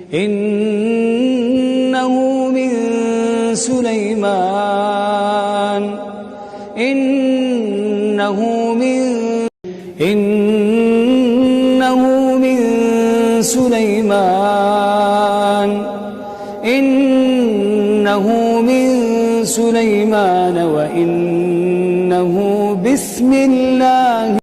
Innahu min Sulaiman. Innahu min Sulaiman. Innahu min Sulaiman wa innahu bismillah.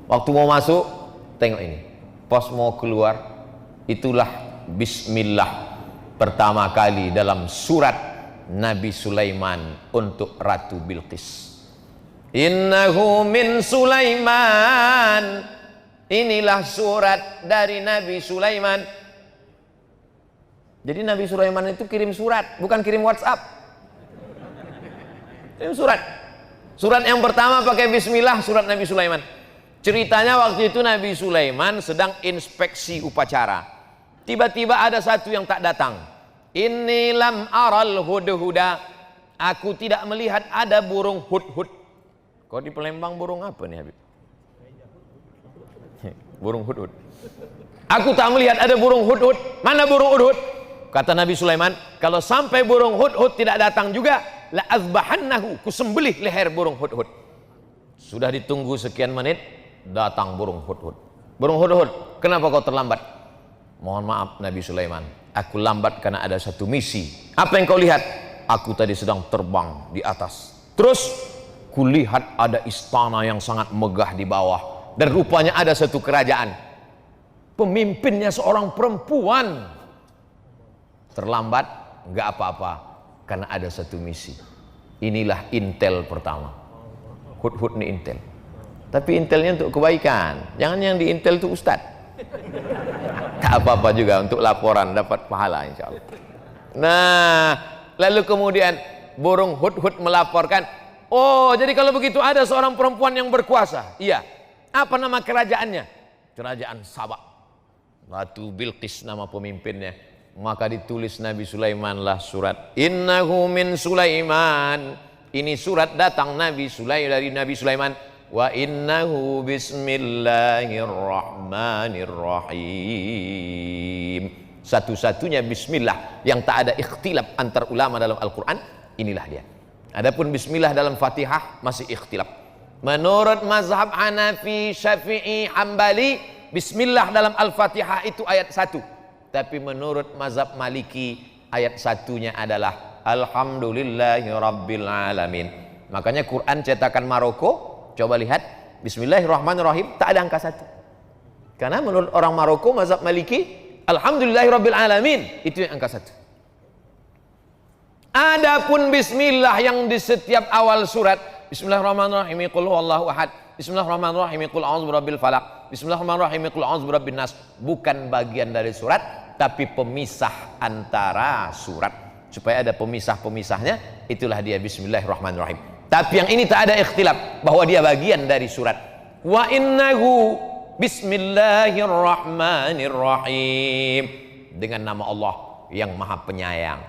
Waktu mau masuk, tengok ini. Pas mau keluar, itulah bismillah pertama kali dalam surat Nabi Sulaiman untuk Ratu Bilqis. Innahu min Sulaiman. Inilah surat dari Nabi Sulaiman. Jadi Nabi Sulaiman itu kirim surat, bukan kirim WhatsApp. Kirim surat. Surat yang pertama pakai bismillah, surat Nabi Sulaiman. Ceritanya waktu itu Nabi Sulaiman sedang inspeksi upacara. Tiba-tiba ada satu yang tak datang. Inni lam aral hudhuda. Aku tidak melihat ada burung hudhud. Kau di Palembang burung apa nih Habib? Burung hudhud. Aku tak melihat ada burung hudhud. Mana burung hudhud? Kata Nabi Sulaiman, kalau sampai burung hudhud tidak datang juga, la azbahannahu, kusembelih leher burung hudhud. Sudah ditunggu sekian menit, datang burung hudhud. Burung hudhud, kenapa kau terlambat? Mohon maaf Nabi Sulaiman, aku lambat karena ada satu misi. Apa yang kau lihat? Aku tadi sedang terbang di atas. Terus kulihat ada istana yang sangat megah di bawah. Dan rupanya ada satu kerajaan. Pemimpinnya seorang perempuan. Terlambat, nggak apa-apa, karena ada satu misi. Inilah intel pertama. Hudhud nih intel. Tapi intelnya untuk kebaikan. Jangan yang di intel itu ustad. Tak apa-apa juga untuk laporan dapat pahala insya Allah. Nah, lalu kemudian burung hudhud melaporkan, oh jadi kalau begitu ada seorang perempuan yang berkuasa. Iya. Apa nama kerajaannya? Kerajaan Sabak. Ratu Bilqis nama pemimpinnya. Maka ditulis Nabi Sulaiman lah surat. Innahu min Sulaiman. Ini surat datang Nabi Sulaiman dari Nabi Sulaiman. Wa innahu bismillahirrahmanirrahim. Satu-satunya bismillah yang tak ada ikhtilaf antar ulama dalam Al-Quran, inilah dia. Adapun bismillah dalam Fatihah masih ikhtilaf. Menurut mazhab Hanafi, Syafi'i, Hambali, bismillah dalam Al-Fatihah itu ayat 1. Tapi menurut mazhab Maliki, ayat 1-nya adalah Alhamdulillahi Rabbil Alamin. Makanya Quran cetakan Maroko, coba lihat, Bismillahirrahmanirrahim, tak ada angka 1. Karena menurut orang Maroko, mazhab Maliki, Alhamdulillahi Rabbil Alamin, itu yang angka 1. Adapun bismillah yang di setiap awal surat, Bismillahirrahmanirrahim, qul huwallahu ahad, Bismillahirrahmanirrahim, qul a'udzu birabbil falaq, Bismillahirrahmanirrahim, qul a'udzu birabbin nas, bukan bagian dari surat, tapi pemisah antara surat. Supaya ada pemisah-pemisahnya, itulah dia Bismillahirrahmanirrahim. Tapi yang ini tak ada ikhtilaf bahwa dia bagian dari surat. Wa innahu bismillahirrahmanirrahim, dengan nama Allah yang Maha Penyayang.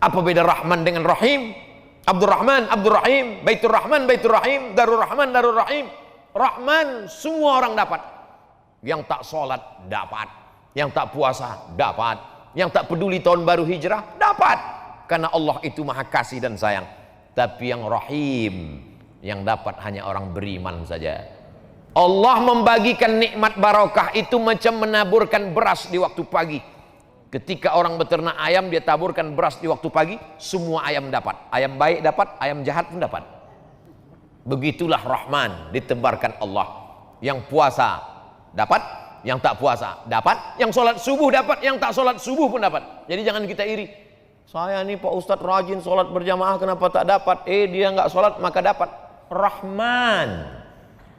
Apa beda Rahman dengan Rahim? Abdurrahman, Abdurrahim, Baitur Rahman, Baitur Rahim, Darur Rahman, Darur Rahim. Rahman semua orang dapat. Yang tak sholat dapat, yang tak puasa dapat, yang tak peduli tahun baru hijrah dapat. Karena Allah itu Maha Kasih dan Sayang. Tapi yang Rahim, yang dapat hanya orang beriman saja. Allah membagikan nikmat barokah itu macam menaburkan beras di waktu pagi. Ketika orang beternak ayam, dia taburkan beras di waktu pagi, semua ayam dapat. Ayam baik dapat, ayam jahat pun dapat. Begitulah Rahman ditebarkan Allah. Yang puasa dapat, yang tak puasa dapat, yang sholat subuh dapat, yang tak sholat subuh pun dapat. Jadi jangan kita iri. Saya nih Pak Ustadz rajin sholat berjamaah, kenapa tak dapat? Dia nggak sholat maka dapat. Rahman.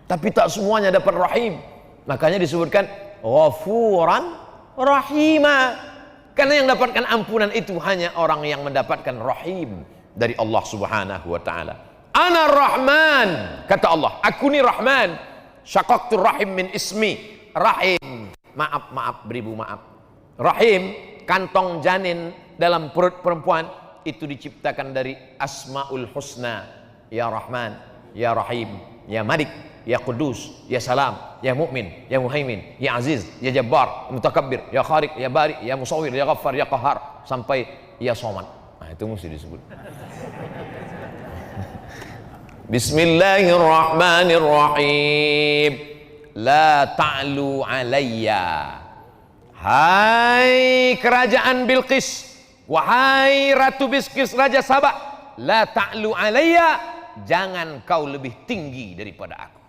Tapi tak semuanya dapat Rahim. Makanya disebutkan Ghafuran Rahimah. Karena yang dapatkan ampunan itu hanya orang yang mendapatkan Rahim dari Allah Subhanahu wa ta'ala. Ana Rahman, kata Allah, aku ni Rahman. Syaqaqtur rahim min ismi. Rahim, maaf, beribu maaf. Rahim, kantong janin dalam perut perempuan, itu diciptakan dari Asmaul Husna. Ya Rahman, Ya Rahim, Ya Malik, ya Qudus, ya Salam, ya Mu'min, ya Muhaimin, ya Aziz, ya Jabbar, ya Mutakabbir, ya Khaliq, ya Bari, ya Musawwir, ya Ghaffar, ya Qahhar, sampai ya Somad. Nah, itu mesti disebut. Bismillahirrahmanirrahim. La ta'lu alayya. Hai kerajaan Bilqis, wahai Ratu Bilqis, Raja Saba, la ta'lu alayya, jangan kau lebih tinggi daripada aku.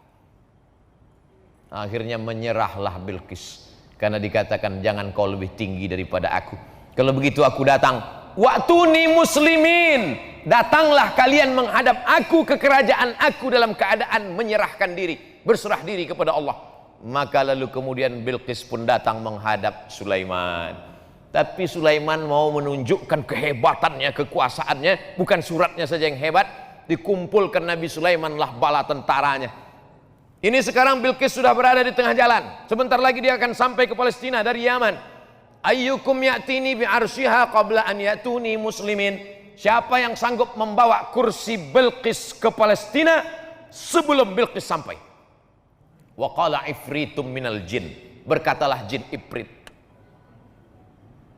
Akhirnya menyerahlah Bilqis karena dikatakan jangan kau lebih tinggi daripada aku. Kalau begitu aku datang. Wa'tuni muslimin, datanglah kalian menghadap aku ke kerajaan aku dalam keadaan menyerahkan diri, berserah diri kepada Allah. Maka lalu kemudian Bilqis pun datang menghadap Sulaiman. Tapi Sulaiman mau menunjukkan kehebatannya, kekuasaannya. Bukan suratnya saja yang hebat, dikumpulkan Nabi Sulaiman lah bala tentaranya. Ini sekarang Bilqis sudah berada di tengah jalan. Sebentar lagi dia akan sampai ke Palestina dari Yaman. Ayyukum ya'tini bi'arsyiha qabla an ya'tuni muslimin. Siapa yang sanggup membawa kursi Bilqis ke Palestina sebelum Bilqis sampai? Wa qala ifritum minal jin, berkatalah jin Ifrit.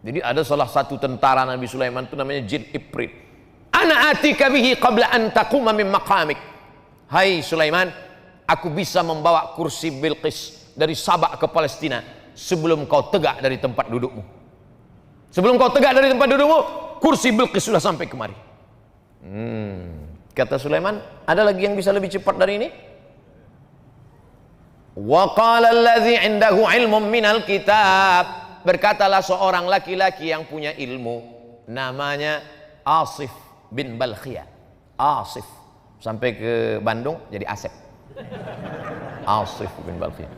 Jadi ada salah satu tentara Nabi Sulaiman itu namanya jin Ifrit. Ana atika bihi qabla an taquma min maqamik. Hai Sulaiman, aku bisa membawa kursi Bilqis dari Sabak ke Palestina sebelum kau tegak dari tempat dudukmu. Sebelum kau tegak dari tempat dudukmu, kursi Bilqis sudah sampai kemari. Kata Sulaiman, ada lagi yang bisa lebih cepat dari ini? Wa qala allazi indahu ilmun minal kitab, berkatalah seorang laki-laki yang punya ilmu, namanya Asif bin Balkhiyah. Asif sampai ke Bandung jadi Asep. Asif bin Balkhiyah.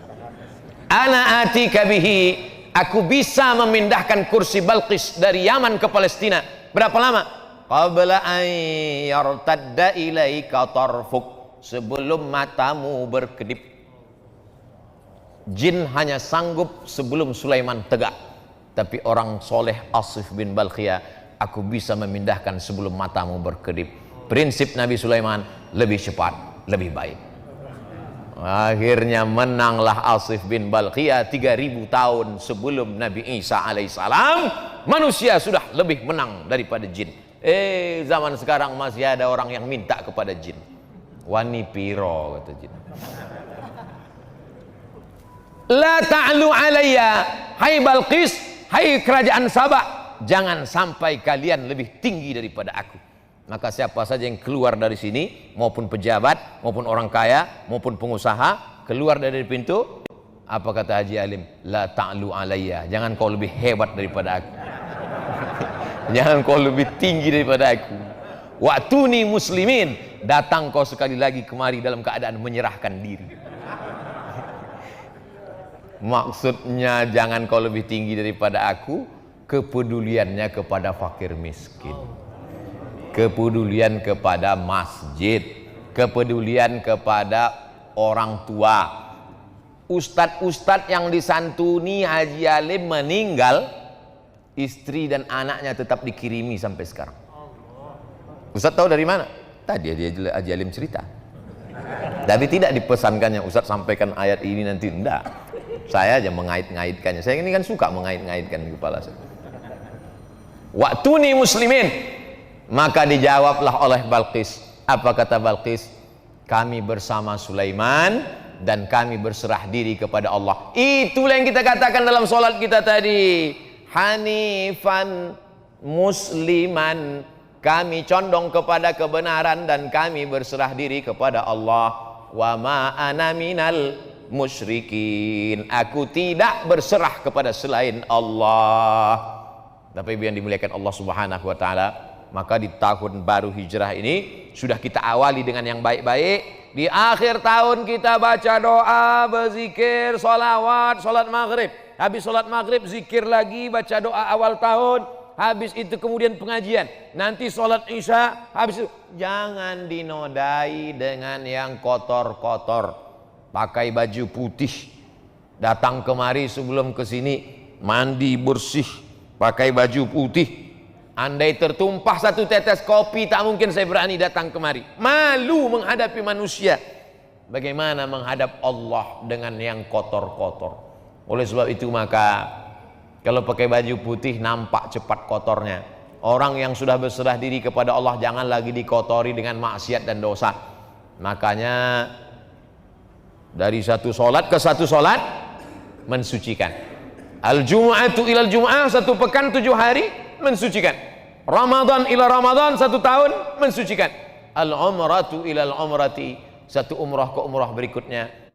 Ana atika bihi, aku bisa memindahkan kursi Balqis dari Yaman ke Palestina. Berapa lama? Qabla an yartadda ilaika tarfuk, sebelum matamu berkedip. Jin hanya sanggup sebelum Sulaiman tegak, tapi orang soleh Asif bin Balkhiyah, aku bisa memindahkan sebelum matamu berkedip. Prinsip Nabi Sulaiman, lebih cepat, lebih baik. Akhirnya menanglah Asif bin Balkhiyah. 3000 tahun sebelum Nabi Isa alaihissalam, manusia sudah lebih menang daripada jin. Zaman sekarang masih ada orang yang minta kepada jin. Wani piro, kata jin. La ta'lu alayya, hai Balqis, hai kerajaan Sabak, jangan sampai kalian lebih tinggi daripada aku. Maka siapa saja yang keluar dari sini, maupun pejabat, maupun orang kaya, maupun pengusaha, keluar dari pintu, apa kata Haji Alim? La ta'lu alayya, jangan kau lebih hebat daripada aku. Jangan kau lebih tinggi daripada aku. Wa'tuni muslimin, datang kau sekali lagi kemari dalam keadaan menyerahkan diri. Maksudnya jangan kau lebih tinggi daripada aku, kepeduliannya kepada fakir miskin, kepedulian kepada masjid, kepedulian kepada orang tua. Ustadz-ustadz yang disantuni Haji Alim meninggal, istri dan anaknya tetap dikirimi sampai sekarang. Ustadz tahu dari mana? Tadi Haji Alim cerita. Tapi tidak dipesankannya Ustadz sampaikan ayat ini nanti, enggak. Saya aja mengait-ngaitkannya. Saya ini kan suka mengait-ngaitkan di kepala saya. Wa'tuni muslimin. Maka dijawablah oleh Balqis. Apa kata Balqis? Kami bersama Sulaiman dan kami berserah diri kepada Allah. Itulah yang kita katakan dalam sholat kita tadi. Hanifan musliman. Kami condong kepada kebenaran dan kami berserah diri kepada Allah. Wa ma ana minal musyrikin, aku tidak berserah kepada selain Allah. Tapi yang dimuliakan Allah Subhanahu wa taala, maka di tahun baru hijrah ini sudah kita awali dengan yang baik-baik. Di akhir tahun kita baca doa, berzikir, sholawat, sholat maghrib. Habis sholat maghrib zikir lagi, baca doa awal tahun. Habis itu kemudian pengajian. Nanti sholat isya. Habis itu jangan dinodai dengan yang kotor-kotor. Pakai baju putih, datang kemari sebelum ke sini mandi bersih, pakai baju putih. Andai tertumpah satu tetes kopi, tak mungkin saya berani datang kemari. Malu menghadapi manusia. bagaimana menghadap Allah dengan yang kotor-kotor. Oleh sebab itu maka kalau pakai baju putih nampak cepat kotornya. Orang yang sudah berserah diri kepada Allah jangan lagi dikotori dengan maksiat dan dosa. Makanya dari satu solat ke satu solat mensucikan. Al-Jum'atu ilal Jum'ah, satu pekan 7 hari mensucikan. Ramadan ila Ramadan, 1 tahun mensucikan. Al-Umratu ilal Umrati, satu umrah ke umrah berikutnya